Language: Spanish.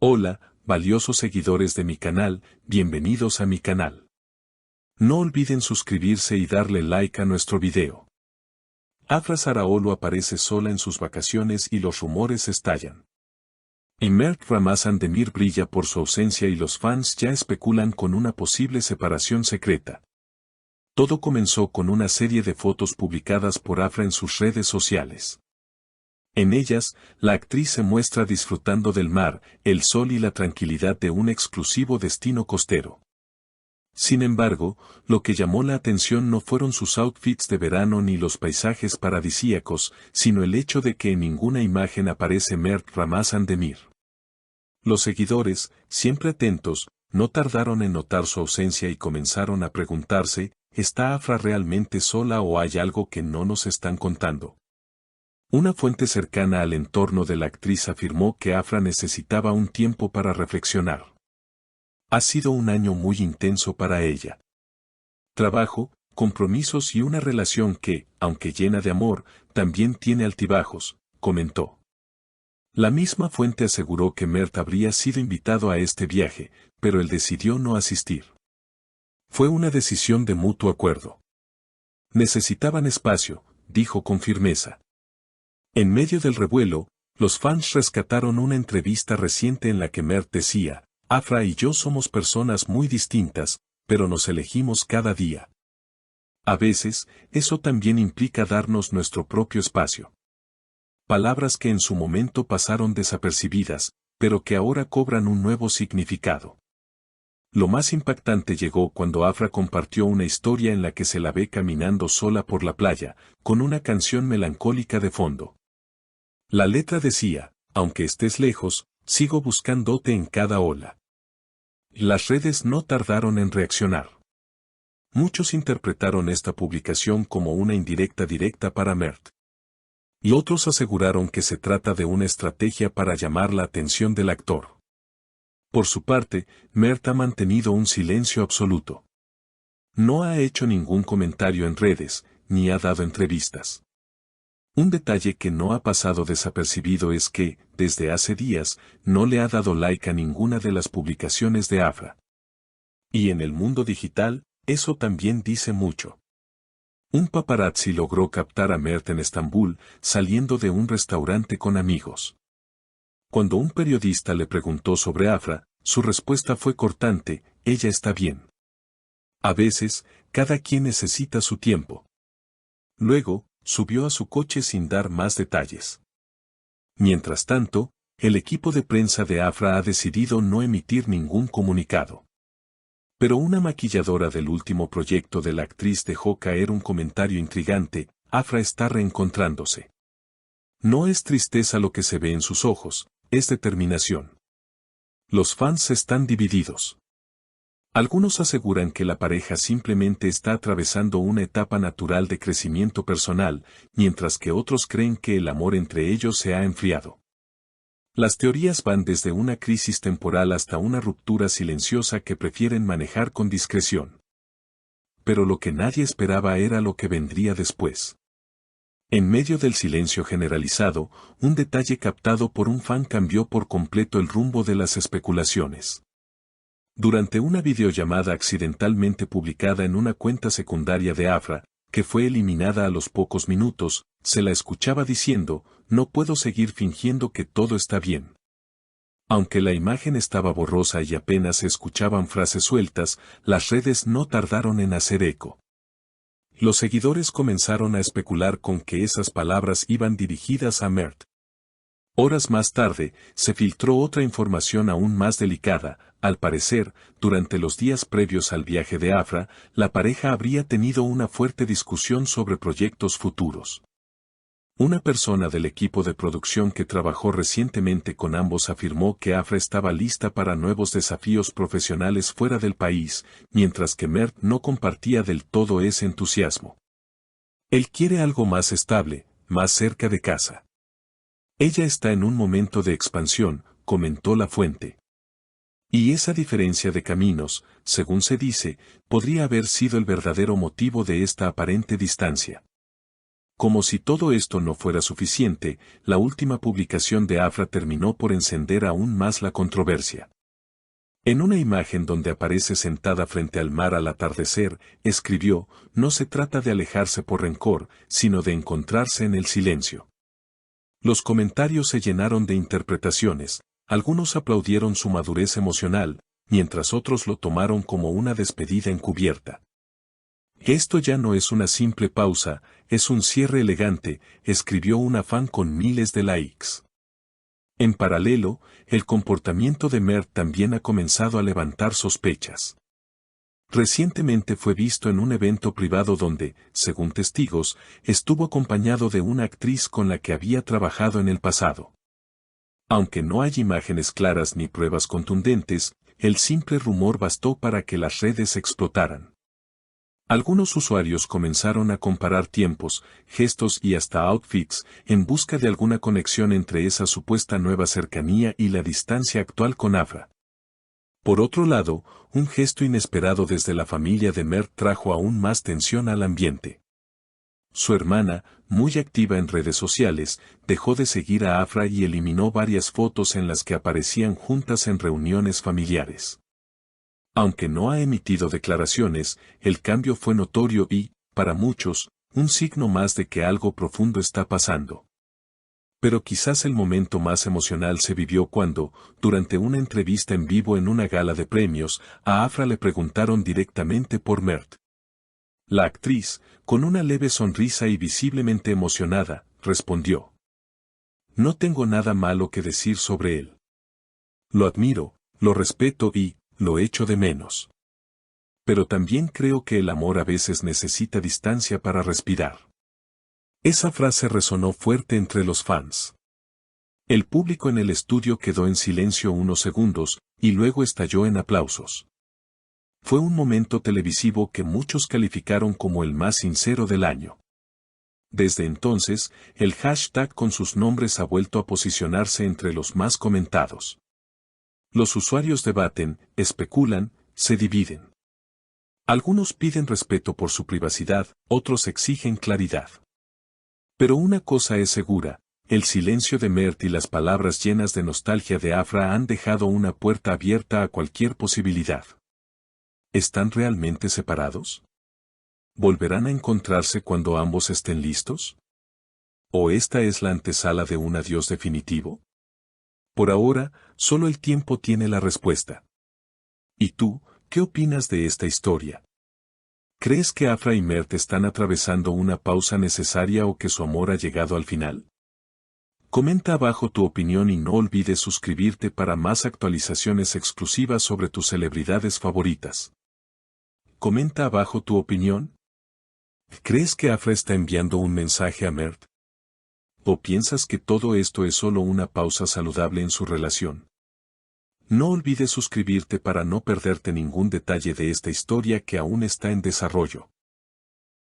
Hola, valiosos seguidores de mi canal, bienvenidos a mi canal. No olviden suscribirse y darle like a nuestro video. Afra Sarraolo aparece sola en sus vacaciones y los rumores estallan. Y Mert Ramazan Demir brilla por su ausencia y los fans ya especulan con una posible separación secreta. Todo comenzó con una serie de fotos publicadas por Afra en sus redes sociales. En ellas, la actriz se muestra disfrutando del mar, el sol y la tranquilidad de un exclusivo destino costero. Sin embargo, lo que llamó la atención no fueron sus outfits de verano ni los paisajes paradisíacos, sino el hecho de que en ninguna imagen aparece Mert Ramazan Demir. Los seguidores, siempre atentos, no tardaron en notar su ausencia y comenzaron a preguntarse, ¿está Afra realmente sola o hay algo que no nos están contando? Una fuente cercana al entorno de la actriz afirmó que Afra necesitaba un tiempo para reflexionar. Ha sido un año muy intenso para ella. Trabajo, compromisos y una relación que, aunque llena de amor, también tiene altibajos, comentó. La misma fuente aseguró que Mert habría sido invitado a este viaje, pero él decidió no asistir. Fue una decisión de mutuo acuerdo. Necesitaban espacio, dijo con firmeza. En medio del revuelo, los fans rescataron una entrevista reciente en la que Mert decía, Afra y yo somos personas muy distintas, pero nos elegimos cada día. A veces, eso también implica darnos nuestro propio espacio. Palabras que en su momento pasaron desapercibidas, pero que ahora cobran un nuevo significado. Lo más impactante llegó cuando Afra compartió una historia en la que se la ve caminando sola por la playa, con una canción melancólica de fondo. La letra decía, aunque estés lejos, sigo buscándote en cada ola. Las redes no tardaron en reaccionar. Muchos interpretaron esta publicación como una indirecta directa para Mert. Y otros aseguraron que se trata de una estrategia para llamar la atención del actor. Por su parte, Mert ha mantenido un silencio absoluto. No ha hecho ningún comentario en redes, ni ha dado entrevistas. Un detalle que no ha pasado desapercibido es que, desde hace días, no le ha dado like a ninguna de las publicaciones de Afra. Y en el mundo digital, eso también dice mucho. Un paparazzi logró captar a Mert en Estambul, saliendo de un restaurante con amigos. Cuando un periodista le preguntó sobre Afra, su respuesta fue cortante, ella está bien. A veces, cada quien necesita su tiempo. Luego, subió a su coche sin dar más detalles. Mientras tanto, el equipo de prensa de Afra ha decidido no emitir ningún comunicado. Pero una maquilladora del último proyecto de la actriz dejó caer un comentario intrigante, Afra está reencontrándose. No es tristeza lo que se ve en sus ojos, es determinación. Los fans están divididos. Algunos aseguran que la pareja simplemente está atravesando una etapa natural de crecimiento personal, mientras que otros creen que el amor entre ellos se ha enfriado. Las teorías van desde una crisis temporal hasta una ruptura silenciosa que prefieren manejar con discreción. Pero lo que nadie esperaba era lo que vendría después. En medio del silencio generalizado, un detalle captado por un fan cambió por completo el rumbo de las especulaciones. Durante una videollamada accidentalmente publicada en una cuenta secundaria de Afra, que fue eliminada a los pocos minutos, se la escuchaba diciendo, no puedo seguir fingiendo que todo está bien. Aunque la imagen estaba borrosa y apenas se escuchaban frases sueltas, las redes no tardaron en hacer eco. Los seguidores comenzaron a especular con que esas palabras iban dirigidas a Mert. Horas más tarde, se filtró otra información aún más delicada. Al parecer, durante los días previos al viaje de Afra, la pareja habría tenido una fuerte discusión sobre proyectos futuros. Una persona del equipo de producción que trabajó recientemente con ambos afirmó que Afra estaba lista para nuevos desafíos profesionales fuera del país, mientras que Mert no compartía del todo ese entusiasmo. Él quiere algo más estable, más cerca de casa. Ella está en un momento de expansión, comentó la fuente. Y esa diferencia de caminos, según se dice, podría haber sido el verdadero motivo de esta aparente distancia. Como si todo esto no fuera suficiente, la última publicación de Afra terminó por encender aún más la controversia. En una imagen donde aparece sentada frente al mar al atardecer, escribió: "No se trata de alejarse por rencor, sino de encontrarse en el silencio". Los comentarios se llenaron de interpretaciones, algunos aplaudieron su madurez emocional, mientras otros lo tomaron como una despedida encubierta. Esto ya no es una simple pausa, es un cierre elegante, escribió una fan con miles de likes. En paralelo, el comportamiento de Mert también ha comenzado a levantar sospechas. Recientemente fue visto en un evento privado donde, según testigos, estuvo acompañado de una actriz con la que había trabajado en el pasado. Aunque no hay imágenes claras ni pruebas contundentes, el simple rumor bastó para que las redes explotaran. Algunos usuarios comenzaron a comparar tiempos, gestos y hasta outfits en busca de alguna conexión entre esa supuesta nueva cercanía y la distancia actual con Afra. Por otro lado, un gesto inesperado desde la familia de Mert trajo aún más tensión al ambiente. Su hermana, muy activa en redes sociales, dejó de seguir a Afra y eliminó varias fotos en las que aparecían juntas en reuniones familiares. Aunque no ha emitido declaraciones, el cambio fue notorio y, para muchos, un signo más de que algo profundo está pasando. Pero quizás el momento más emocional se vivió cuando, durante una entrevista en vivo en una gala de premios, a Afra le preguntaron directamente por Mert. La actriz, con una leve sonrisa y visiblemente emocionada, respondió: "No tengo nada malo que decir sobre él. Lo admiro, lo respeto y lo echo de menos. Pero también creo que el amor a veces necesita distancia para respirar". Esa frase resonó fuerte entre los fans. El público en el estudio quedó en silencio unos segundos, y luego estalló en aplausos. Fue un momento televisivo que muchos calificaron como el más sincero del año. Desde entonces, el hashtag con sus nombres ha vuelto a posicionarse entre los más comentados. Los usuarios debaten, especulan, se dividen. Algunos piden respeto por su privacidad, otros exigen claridad. Pero una cosa es segura, el silencio de Mert y las palabras llenas de nostalgia de Afra han dejado una puerta abierta a cualquier posibilidad. ¿Están realmente separados? ¿Volverán a encontrarse cuando ambos estén listos? ¿O esta es la antesala de un adiós definitivo? Por ahora, solo el tiempo tiene la respuesta. ¿Y tú, qué opinas de esta historia? ¿Crees que Afra y Mert están atravesando una pausa necesaria o que su amor ha llegado al final? Comenta abajo tu opinión y no olvides suscribirte para más actualizaciones exclusivas sobre tus celebridades favoritas. Comenta abajo tu opinión. ¿Crees que Afra está enviando un mensaje a Mert? ¿O piensas que todo esto es solo una pausa saludable en su relación? No olvides suscribirte para no perderte ningún detalle de esta historia que aún está en desarrollo.